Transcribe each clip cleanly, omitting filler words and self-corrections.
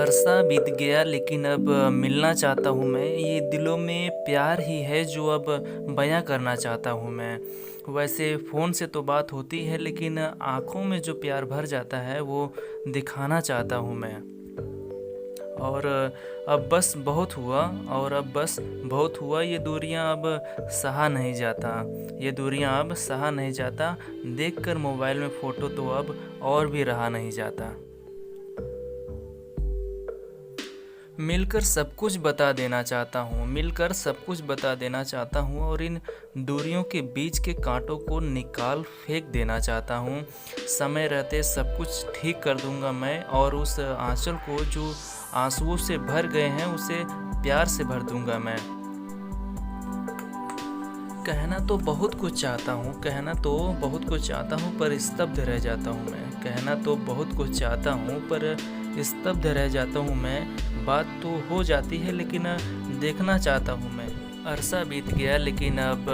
अरसा बीत गया लेकिन अब मिलना चाहता हूँ मैं। ये दिलों में प्यार ही है जो अब बयां करना चाहता हूँ मैं। वैसे फ़ोन से तो बात होती है लेकिन आँखों में जो प्यार भर जाता है वो दिखाना चाहता हूँ मैं। और अब बस बहुत हुआ और अब बस बहुत हुआ, ये दूरियां अब सहा नहीं जाता। ये दूरियां अब सहा नहीं जाता। देखकर मोबाइल में फ़ोटो तो अब और भी रहा नहीं जाता। मिलकर सब कुछ बता देना चाहता हूँ, मिलकर सब कुछ बता देना चाहता हूँ और इन दूरियों के बीच के कांटों को निकाल फेंक देना चाहता हूँ। समय रहते सब कुछ ठीक कर दूंगा मैं और उस आंचल को जो आंसुओं से भर गए हैं उसे प्यार से भर दूंगा मैं। कहना तो बहुत कुछ चाहता हूँ, कहना तो बहुत कुछ चाहता हूँ पर स्तब्ध रह जाता हूँ मैं। कहना तो बहुत कुछ चाहता हूँ पर स्तब्ध रह जाता हूँ मैं। बात तो हो जाती है लेकिन देखना चाहता हूँ मैं। अरसा बीत गया लेकिन अब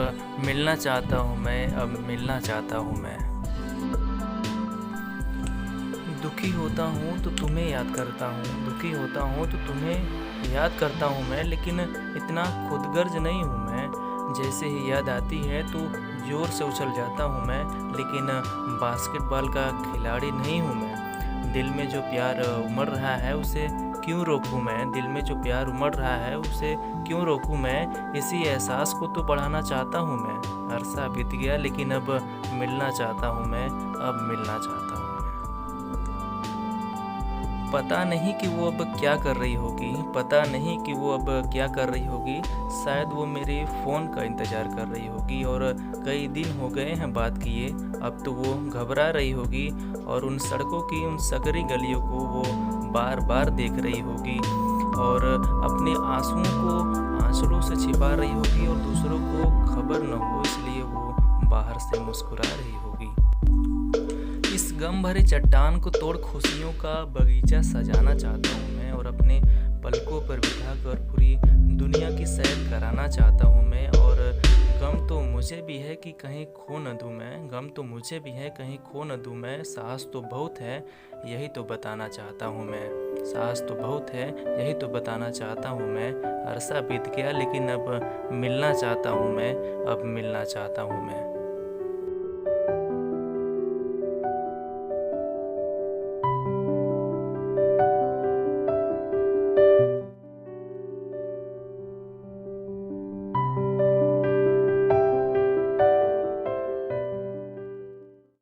मिलना चाहता हूँ मैं, अब मिलना चाहता हूँ मैं। दुखी होता हूँ तो तुम्हें याद करता हूँ, दुखी होता हूँ तो तुम्हें याद करता हूँ मैं। लेकिन इतना खुदगर्ज नहीं हूँ मैं। जैसे ही याद आती है तो ज़ोर से उछल जाता हूँ मैं। लेकिन बास्केटबॉल का खिलाड़ी नहीं हूँ मैं। दिल में जो प्यार उमड़ रहा है उसे क्यों रोकूं मैं, दिल में जो प्यार उमड़ रहा है उसे क्यों रोकूं मैं। इसी एहसास को तो बढ़ाना चाहता हूँ मैं। अरसा बीत गया लेकिन अब मिलना चाहता हूँ मैं, अब मिलना चाहता हूँ मैं। पता नहीं कि वो अब क्या कर रही होगी, पता नहीं कि वो अब क्या कर रही होगी। शायद वो मेरे फ़ोन का इंतज़ार कर रही होगी और कई दिन हो गए हैं बात किए। अब तो वो घबरा रही होगी और उन सड़कों की उन सकरी गलियों को वो बार बार देख रही होगी और अपने आंसुओं को आंचलों से छिपा रही होगी और दूसरों को खबर न हो इसलिए वो बाहर से मुस्कुरा रही होगी। इस गम भरे चट्टान को तोड़ खुशियों का बगीचा सजाना चाहता हूँ मैं और अपने पलकों पर बिठाकर पूरी दुनिया की सैर कराना चाहता हूँ मैं। और गम तो मुझे भी है कि कहीं खो न दूँ मैं, गम तो मुझे भी है कहीं खो न दूँ मैं। साहस तो बहुत है यही तो बताना चाहता हूँ मैं, साहस तो बहुत है यही तो बताना चाहता हूँ मैं। अरसा बीत गया लेकिन अब मिलना चाहता हूँ मैं, अब मिलना चाहता हूँ मैं।